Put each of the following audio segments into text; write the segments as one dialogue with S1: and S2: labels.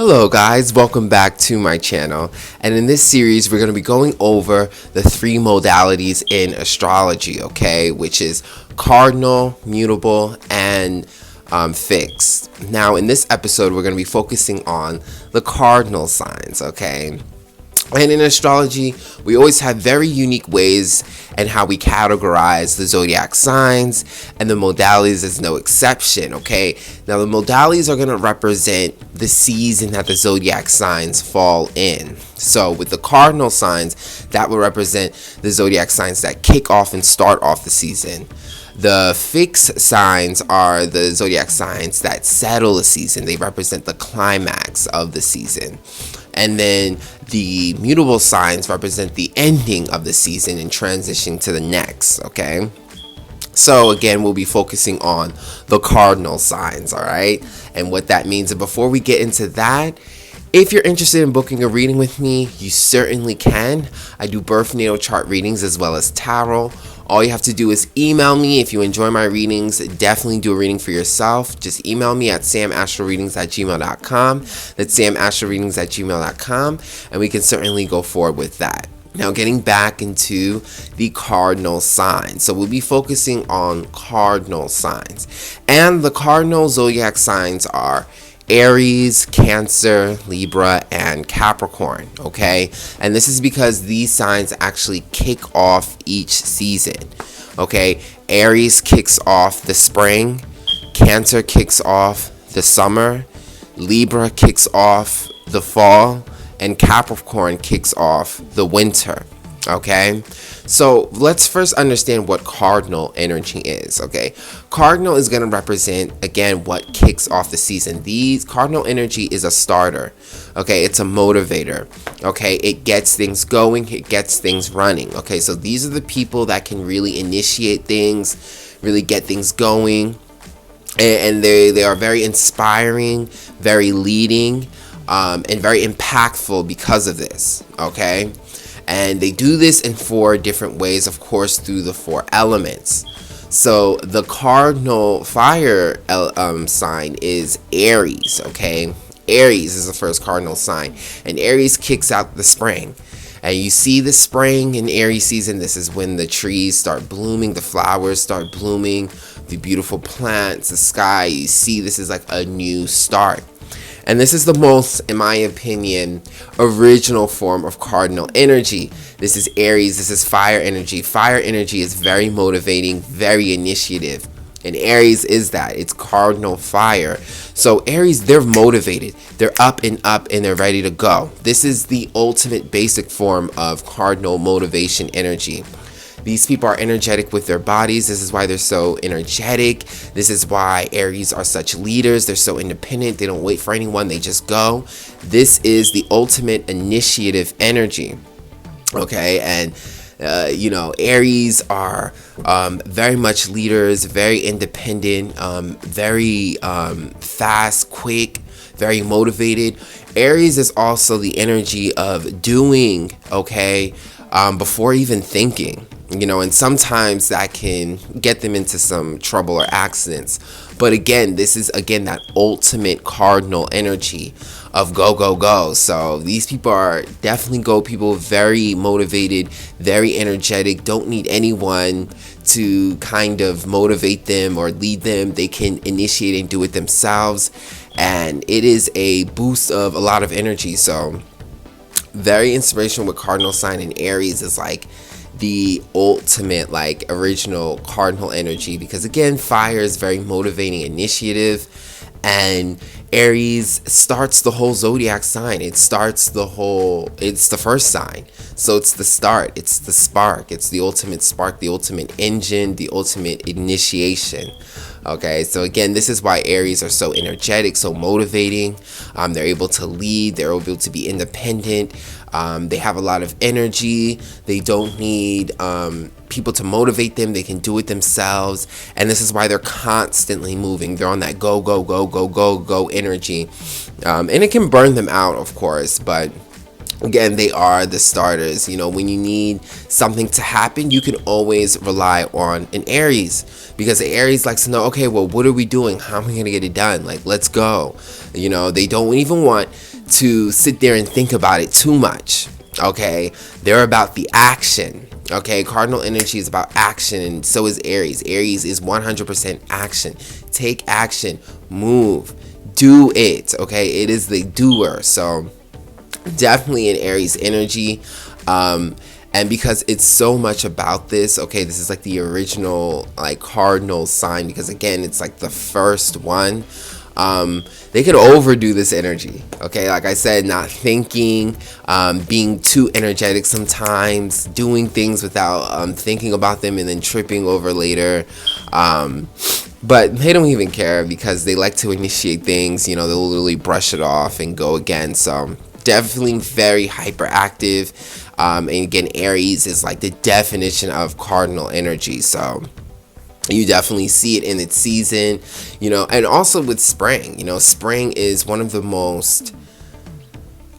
S1: Hello guys, welcome back to my channel, and in this series we're going to be going over the three modalities in astrology, okay, which is cardinal, mutable, and fixed. Now in this episode we're going to be focusing on the cardinal signs, okay. And in astrology, we always have very unique ways and how we categorize the zodiac signs, and the modalities is no exception, okay? Now, the modalities are going to represent the season that the zodiac signs fall in. So, with the cardinal signs, that will represent the zodiac signs that kick off and start off the season. The fixed signs are the zodiac signs that settle the season. They represent the climax of the season. And then the mutable signs represent the ending of the season and transition to the next, okay? So again, we'll be focusing on the cardinal signs, all right? And what that means. And before we get into that, if you're interested in booking a reading with me, you certainly can. I do birth natal chart readings as well as tarot. All you have to do is email me if you enjoy my readings. Definitely do a reading for yourself. Just email me at samastroreadings@gmail.com. That's samastroreadings@gmail.com, and we can certainly go forward with that. Now, getting back into the cardinal signs. So we'll be focusing on cardinal signs. And the cardinal zodiac signs are Aries, Cancer, Libra, and Capricorn, okay? And this is because these signs actually kick off each season, okay? Aries kicks off the spring, Cancer kicks off the summer, Libra kicks off the fall, and Capricorn kicks off the winter, okay? So let's first understand what cardinal energy is, okay? Cardinal is going to represent, again, what kicks off the season. Cardinal energy is a starter, okay? It's a motivator, okay? It gets things going, it gets things running, okay? So these are the people that can really initiate things, really get things going, and they are very inspiring, very leading, and very impactful because of this, okay? And they do this in four different ways, of course, through the four elements. So the cardinal fire sign is Aries, okay? Aries is the first cardinal sign, and Aries kicks out the spring. And you see the spring in Aries season. This is when the trees start blooming, the flowers start blooming, the beautiful plants, the sky. You see this is like a new start. And this is the most, in my opinion, original form of cardinal energy. This is Aries. This is fire energy. Fire energy is very motivating, very initiative. And Aries is that. It's cardinal fire. So Aries, they're motivated. They're up, and they're ready to go. This is the ultimate basic form of cardinal motivation energy. These people are energetic with their bodies. This is why they're so energetic. This is why Aries are such leaders. They're so independent. They don't wait for anyone. They just go. This is the ultimate initiative energy. Okay, and Aries are very much leaders, very independent, very fast, quick, very motivated. Aries is also the energy of doing, okay, before even thinking. And sometimes that can get them into some trouble or accidents. But again, this is, that ultimate cardinal energy of go, go, go. So these people are definitely go people, very motivated, very energetic, don't need anyone to kind of motivate them or lead them. They can initiate and do it themselves. And it is a boost of a lot of energy. So very inspirational with cardinal sign, and Aries is like the ultimate, like, original cardinal energy, because again, fire is very motivating, initiative, and Aries starts the whole zodiac sign. It's the first sign. So it's the start, it's the spark, it's the ultimate spark, the ultimate engine, the ultimate initiation. Okay, so again, this is why Aries are so energetic, so motivating. They're able to lead, they're able to be independent. They have a lot of energy. They don't need people to motivate them. They can do it themselves. And this is why they're constantly moving. They're on that go, go, go, go, go, go energy. And it can burn them out, of course, but again, they are the starters. When you need something to happen, you can always rely on an Aries, because the Aries likes to know, okay, well, what are we doing? How am I going to get it done? Like, let's go. They don't even want to sit there and think about it too much. Okay, they're about the action. Okay, cardinal energy is about action, and so is Aries. Aries is 100% action. Take action, move, do it. Okay, it is the doer. So definitely an Aries energy. And because it's so much about this, okay, this is like the original like cardinal sign, because again, it's like the first one. They could overdo this energy. Okay, like I said, not thinking, being too energetic sometimes, doing things without thinking about them, and then tripping over later. But they don't even care because they like to initiate things. You know, they'll literally brush it off and go again. So definitely very hyperactive. And again, Aries is like the definition of cardinal energy. So you definitely see it in its season, you know, and also with spring. You know, spring is one of the most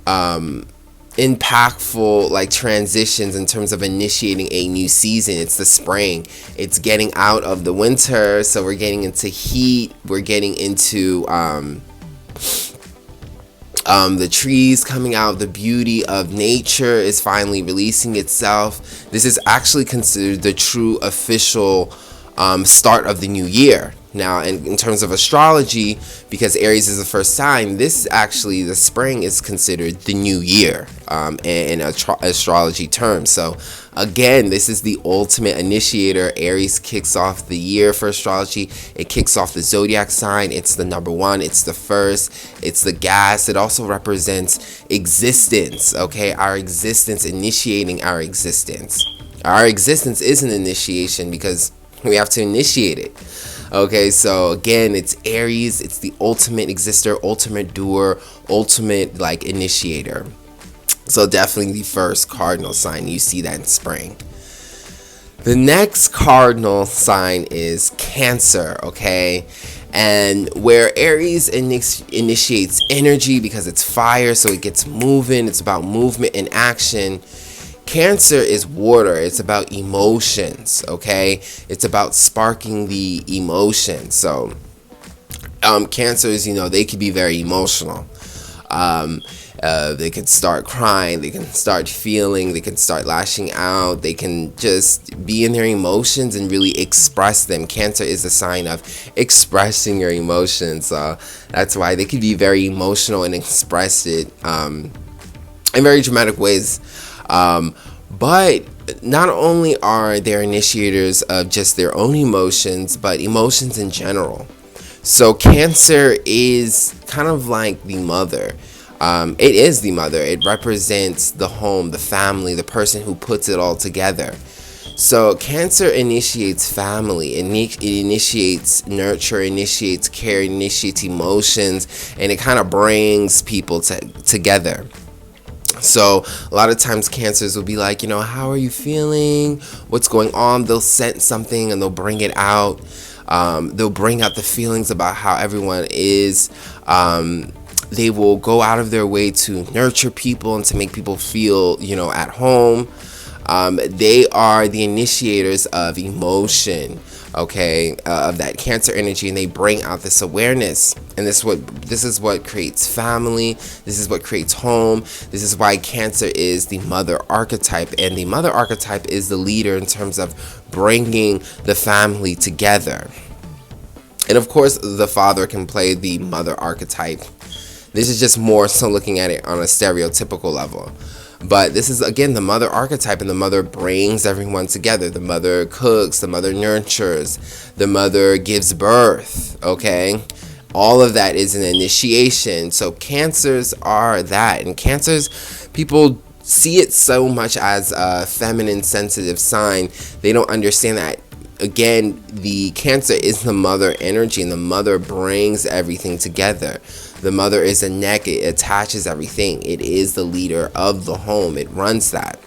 S1: impactful like transitions in terms of initiating a new season. It's the spring. It's getting out of the winter, so we're getting into heat. We're getting into the trees coming out. The beauty of nature is finally releasing itself. This is actually considered the true official start of the new year. Now, in terms of astrology, because Aries is the first sign, this actually, the spring is considered the new year in astrology terms. So again, this is the ultimate initiator. Aries kicks off the year for astrology. It kicks off the zodiac sign. It's the number one. It's the first. It's the gas. It also represents existence, okay? Our existence, initiating our existence. Our existence is an initiation because we have to initiate it. Okay, so again, it's Aries. It's the ultimate exister, ultimate doer, ultimate like initiator. So definitely the first cardinal sign. You see that in spring. The next cardinal sign is Cancer, okay? And where Aries initiates energy because it's fire, so it gets moving. It's about movement and action. Cancer is water. It's about emotions, okay? It's about sparking the emotion. So Cancers, you know, they can be very emotional. They can start crying, they can start feeling, they can start lashing out, they can just be in their emotions and really express them. Cancer is a sign of expressing your emotions. That's why they can be very emotional and express it in very dramatic ways. But not only are they initiators of just their own emotions, but emotions in general. So Cancer is kind of like the mother. It is the mother. It represents the home, the family, the person who puts it all together. So Cancer initiates family, it initiates nurture, initiates care, initiates emotions, and it kind of brings people together. So a lot of times Cancers will be like, you know, how are you feeling? What's going on? They'll sense something and they'll bring it out. They'll bring out the feelings about how everyone is. They will go out of their way to nurture people and to make people feel, you know, at home. They are the initiators of emotion, okay, of that Cancer energy, and they bring out this awareness. And this is what creates family. This is what creates home. This is why Cancer is the mother archetype, and the mother archetype is the leader in terms of bringing the family together. And of course, the father can play the mother archetype. This is just more so looking at it on a stereotypical level. But this is, again, the mother archetype, and the mother brings everyone together. The mother cooks, the mother nurtures, the mother gives birth, okay? All of that is an initiation. So Cancers are that. And Cancers, people see it so much as a feminine, sensitive sign. They don't understand that. Again, the Cancer is the mother energy, and the mother brings everything together. The mother is a neck. It attaches everything. It is the leader of the home. It runs that.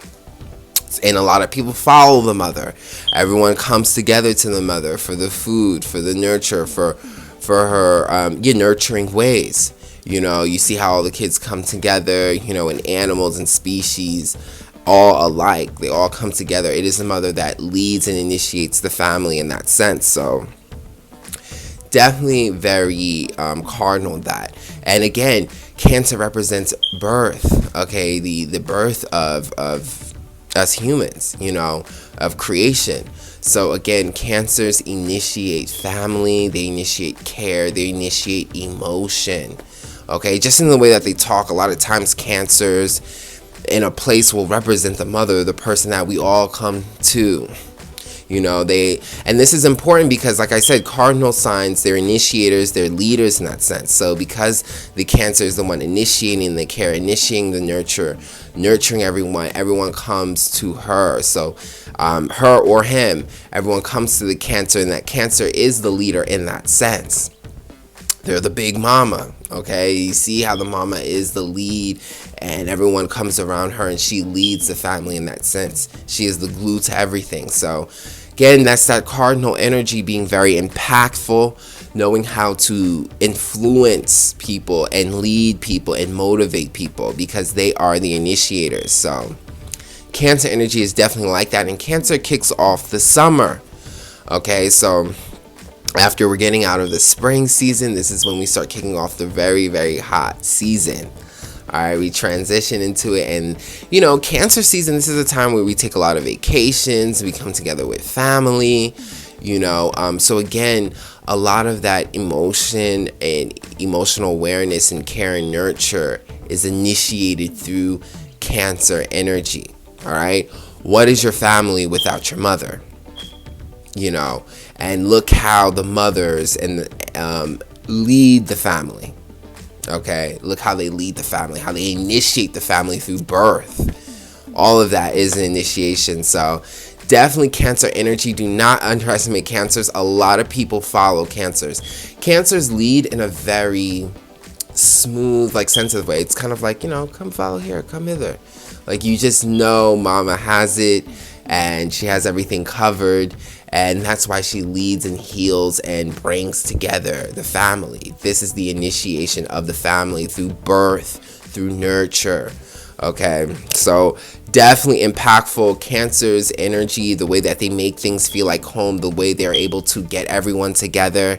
S1: And a lot of people follow the mother. Everyone comes together to the mother for the food, for the nurture, for her nurturing ways. You know, you see how all the kids come together, you know, in animals and species, all alike. They all come together. It is the mother that leads and initiates the family in that sense. So definitely very cardinal that. And again, Cancer represents birth, okay, the birth of us humans, you know, of creation. So again, Cancers initiate family, they initiate care, they initiate emotion. Okay, just in the way that they talk, a lot of times Cancers in a place will represent the mother, the person that we all come to. You know, and this is important because, like I said, cardinal signs, they're initiators, they're leaders in that sense. So because the Cancer is the one initiating the care, initiating the nurture, nurturing everyone comes to her. So her or him, everyone comes to the Cancer, and that Cancer is the leader in that sense. They're the big mama, okay? You see how the mama is the lead, and everyone comes around her, and she leads the family in that sense. She is the glue to everything. So again, that's that cardinal energy, being very impactful, knowing how to influence people and lead people and motivate people, because they are the initiators. So Cancer energy is definitely like that, and Cancer kicks off the summer. Okay, so after we're getting out of the spring season, this is when we start kicking off the very, very hot season. All right, we transition into it, and you know, Cancer season, this is a time where we take a lot of vacations, we come together with family, you know, so again, a lot of that emotion and emotional awareness and care and nurture is initiated through Cancer energy. All right, what is your family without your mother? You know, and look how the mothers and lead the family. Okay, look how they lead the family, how they initiate the family through birth. All of that is an initiation. So definitely Cancer energy. Do not underestimate Cancers. A lot of people follow Cancers. Cancers lead in a very smooth, like, sensitive way. It's kind of like, you know, come follow here, come hither. Like, you just know mama has it, and she has everything covered. And that's why she leads and heals and brings together the family. This is the initiation of the family through birth, through nurture. Okay, so definitely impactful. Cancer's energy, the way that they make things feel like home, the way they're able to get everyone together,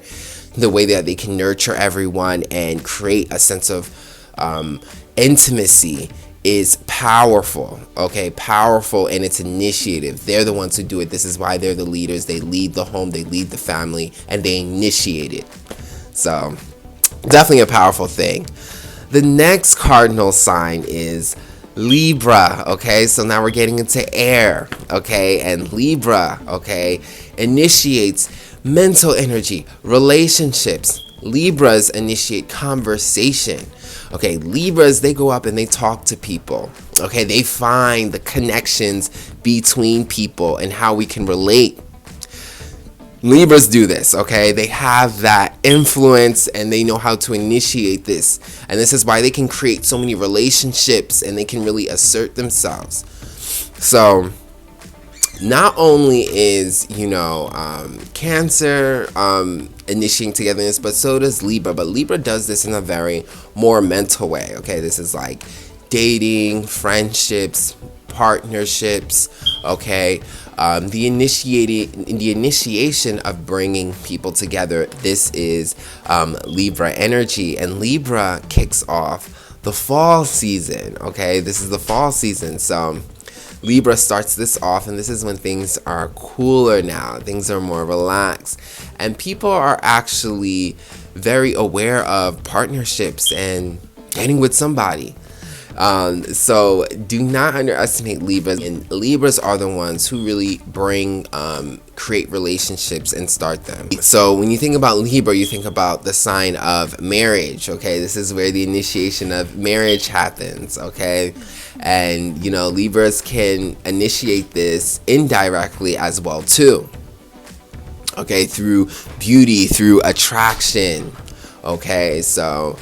S1: the way that they can nurture everyone and create a sense of intimacy is powerful. Okay, powerful in its initiative. They're the ones who do it. This is why they're the leaders. They lead the home, they lead the family, and they initiate it. So definitely a powerful thing. The next cardinal sign is Libra. Okay, so now we're getting into air. Okay, and Libra, okay, initiates mental energy, relationships. Libras initiate conversation. Okay, Libras, they go up and they talk to people. Okay, they find the connections between people and how we can relate. Libras do this, okay? They have that influence and they know how to initiate this. And this is why they can create so many relationships and they can really assert themselves. So not only is, you know, Cancer initiating togetherness, but so does Libra. But Libra does this in a very more mental way. Okay, this is like dating, friendships, partnerships. Okay, the initiation of bringing people together. This is Libra energy, and Libra kicks off the fall season. Okay, this is the fall season, so Libra starts this off, and this is when things are cooler now. Things are more relaxed, and people are actually very aware of partnerships and getting with somebody. So do not underestimate Libras, and Libras are the ones who really create relationships and start them. So when you think about Libra, you think about the sign of marriage. Okay, this is where the initiation of marriage happens. Okay, and you know, Libras can initiate this indirectly as well too. Okay, through beauty, through attraction. Okay, so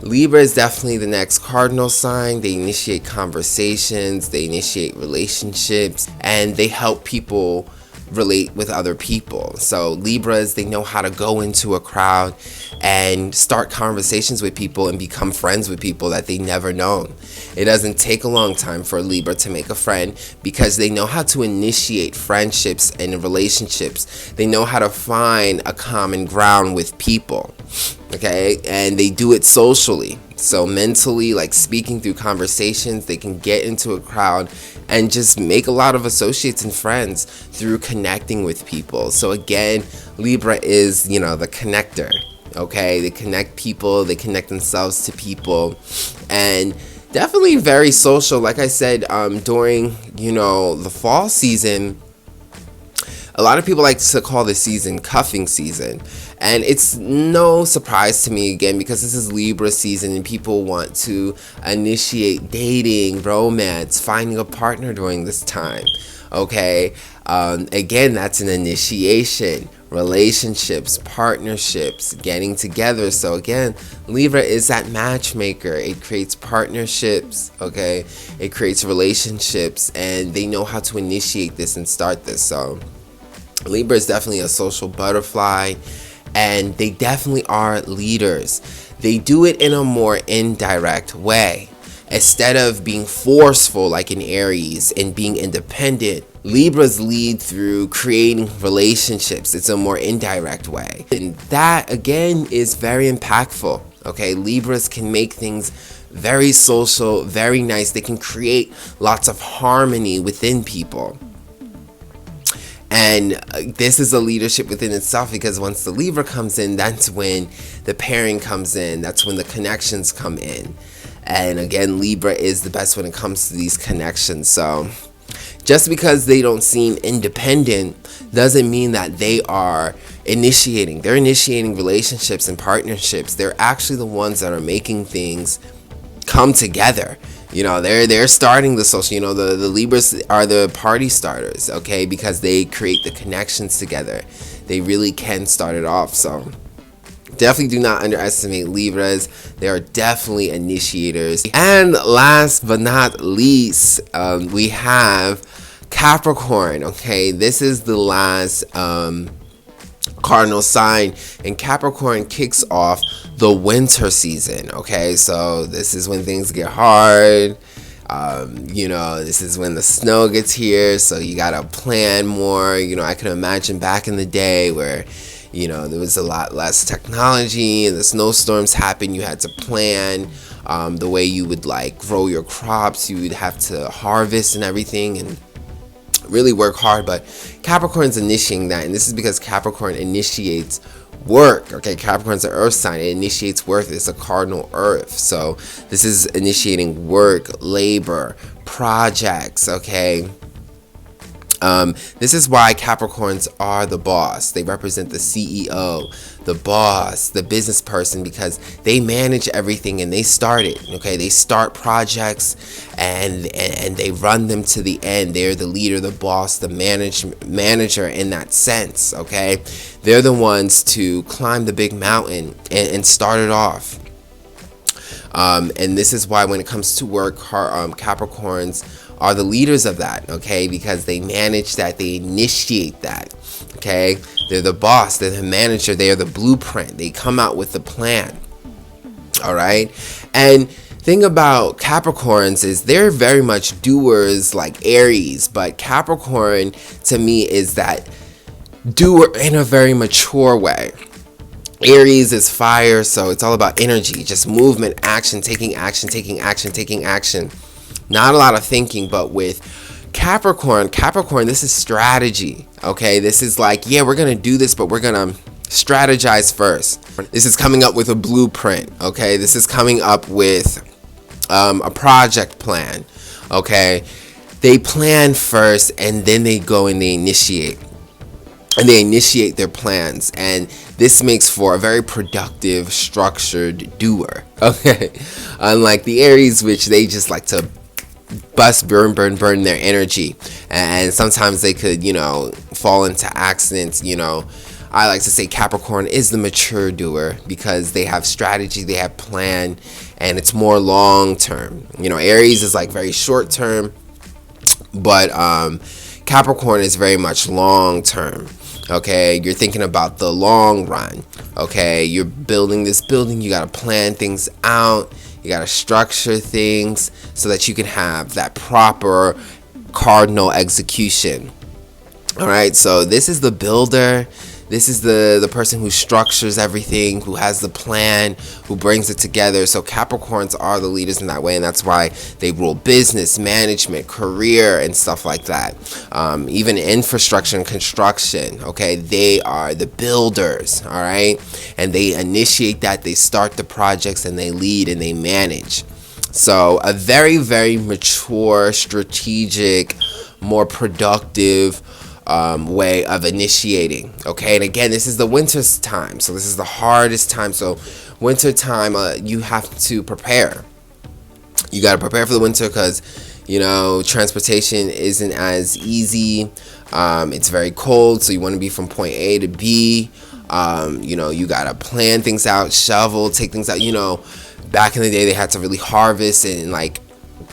S1: Libra is definitely the next cardinal sign. They initiate conversations, they initiate relationships, and they help people relate with other people. So Libras, they know how to go into a crowd and start conversations with people and become friends with people that they never known. It doesn't take a long time for a Libra to make a friend because they know how to initiate friendships and relationships. They know how to find a common ground with people, okay? And they do it socially. So mentally, like speaking through conversations, they can get into a crowd and just make a lot of associates and friends through connecting with people. So again, Libra is, the connector, okay? They connect people, they connect themselves to people, and definitely very social. Like I said, during, the fall season, a lot of people like to call this season cuffing season. And it's no surprise to me, again, because this is Libra season and people want to initiate dating, romance, finding a partner during this time. Okay? Again, that's an initiation. Relationships, partnerships, getting together. So again, Libra is that matchmaker. It creates partnerships, okay? It creates relationships, and they know how to initiate this and start this. So Libra is definitely a social butterfly, and they definitely are leaders. They do it in a more indirect way. Instead of being forceful like in Aries and being independent, Libras lead through creating relationships. It's a more indirect way. And that, again, is very impactful. Okay, Libras can make things very social, very nice. They can create lots of harmony within people. And this is a leadership within itself, because once the Libra comes in, that's when the pairing comes in. That's when the connections come in. And again, Libra is the best when it comes to these connections. So just because they don't seem independent doesn't mean that they are initiating. They're initiating relationships and partnerships. They're actually the ones that are making things come together. They're starting the social. The Libras are the party starters, okay, because they create the connections together. They really can start it off. So definitely do not underestimate Libras. They are definitely initiators. And last but not least, we have Capricorn. Okay, this is the last cardinal sign, and Capricorn kicks off the winter season. Okay, so this is when things get hard. This is when the snow gets here, so you gotta plan more. I can imagine back in the day where there was a lot less technology and the snowstorms happened. You had to plan the way you would grow your crops. You would have to harvest and everything and really work hard. But Capricorn's initiating that, and this is because Capricorn initiates work. Okay, Capricorn's an earth sign. It initiates work. It's a cardinal earth. So this is initiating work, labor, projects. Okay. This is why Capricorns are the boss. They represent the CEO, the boss, the business person, because they manage everything and they start it. Okay, they start projects and they run them to the end. They're the leader, the boss, the manager in that sense. Okay, they're the ones to climb the big mountain and start it off. And this is why when it comes to work, Capricorns are the leaders of that, okay, because they manage that, they initiate that, okay, they're the boss, they're the manager, they are the blueprint, they come out with the plan, all right. And thing about Capricorns is they're very much doers like Aries, but Capricorn to me is that doer in a very mature way. Aries is fire, so it's all about energy, just movement, action, taking action, taking action, taking action. Not a lot of thinking. But with Capricorn, this is strategy. Okay, this is we're gonna do this, but we're gonna strategize first. This is coming up with a blueprint. Okay, this is coming up with a project plan. Okay, they plan first and then they go and they initiate. And they initiate their plans, and this makes for a very productive, structured doer. Okay, unlike the Aries, which they just like to bust, burn their energy, and sometimes they could, fall into accidents. I like to say Capricorn is the mature doer because they have strategy, they have plan, and it's more long term. Aries is very short term, but Capricorn is very much long term. Okay, you're thinking about the long run. Okay, you're building this building, you got to plan things out, you got to structure things so that you can have that proper cardinal execution. All right, so this is the builder. This is the person who structures everything, who has the plan, who brings it together. So Capricorns are the leaders in that way, and that's why they rule business, management, career, and stuff like that. Even infrastructure and construction, okay? They are the builders, all right? And they initiate that, they start the projects, and they lead and they manage. So a very, very mature, strategic, more productive way of initiating. Okay, and again, this is the winter's time, so this is the hardest time. So winter time, you have to prepare. You got to prepare for the winter because, you know, transportation isn't as easy. It's very cold, so you want to be from point A to B. You know, you got to plan things out, shovel, take things out. You know, back in the day, they had to really harvest and like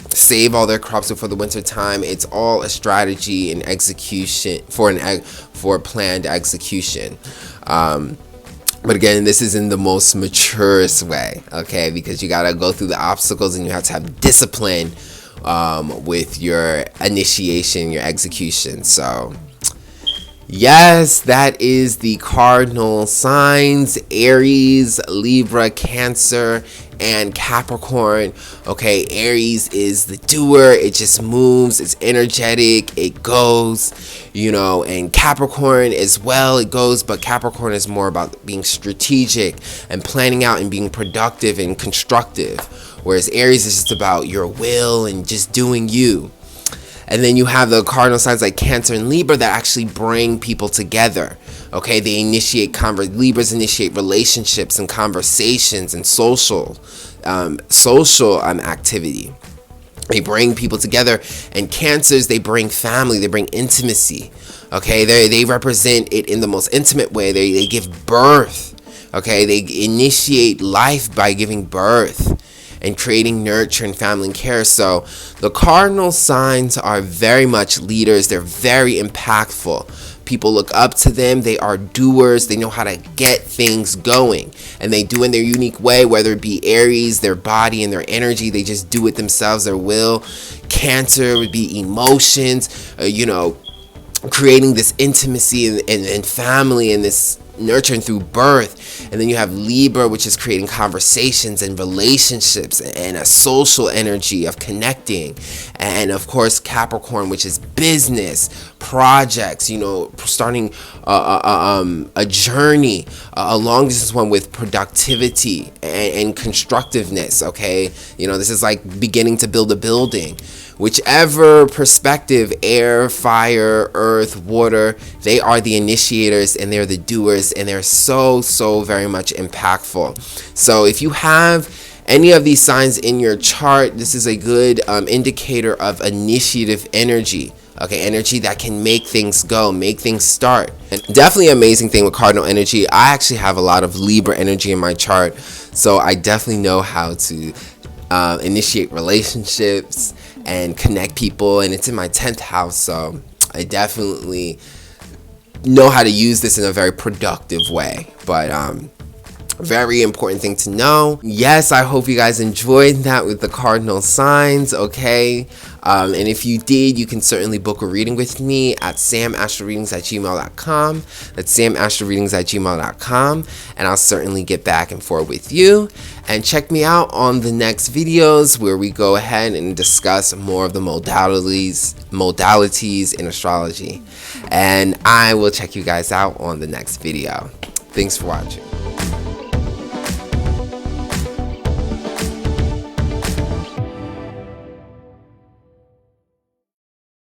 S1: save all their crops before the winter time. It's all a strategy and execution for a planned execution. But again, this is in the most maturest way, okay? Because you gotta go through the obstacles and you have to have discipline with your initiation, your execution. So yes, that is the cardinal signs: Aries, Libra, Cancer, and Capricorn. Okay, Aries is the doer. It just moves. It's energetic. It goes, you know, and Capricorn as well. It goes, but Capricorn is more about being strategic and planning out and being productive and constructive. Whereas Aries is just about your will and just doing you. And then you have the cardinal signs like Cancer and Libra that actually bring people together. Okay, they initiate Libras initiate relationships and conversations and social activity. They bring people together. And Cancers, they bring family, they bring intimacy. Okay, they represent it in the most intimate way. They give birth. Okay, they initiate life by giving birth and creating nurture and family and care. So the cardinal signs are very much leaders. They're very impactful. People look up to them. They are doers. They know how to get things going, and they do in their unique way, whether it be Aries, their body and their energy. They just do it themselves, their will. Cancer would be emotions, you know, creating this intimacy and family and this nurturing through birth. And then you have Libra, which is creating conversations and relationships and a social energy of connecting. And of course Capricorn, which is business, projects, you know, starting a journey, a long distance one with productivity and constructiveness. Okay, you know, this is like beginning to build a building. Whichever perspective, air, fire, earth, water, they are the initiators and they're the doers, and they're so very much impactful. So if you have any of these signs in your chart, this is a good indicator of initiative energy. Okay, energy that can make things go, make things start. And definitely an amazing thing with cardinal energy, I actually have a lot of Libra energy in my chart, so I definitely know how to initiate relationships and connect people, and it's in my 10th house, so I definitely know how to use this in a very productive way. But very important thing to know. Yes, I hope you guys enjoyed that with the cardinal signs. Okay, and if you did, you can certainly book a reading with me at samastroreadings@gmail.com. That's samastroreadings@gmail.com, and I'll certainly get back and forth with you. And check me out on the next videos where we go ahead and discuss more of the modalities in astrology. And I will check you guys out on the next video. Thanks for watching.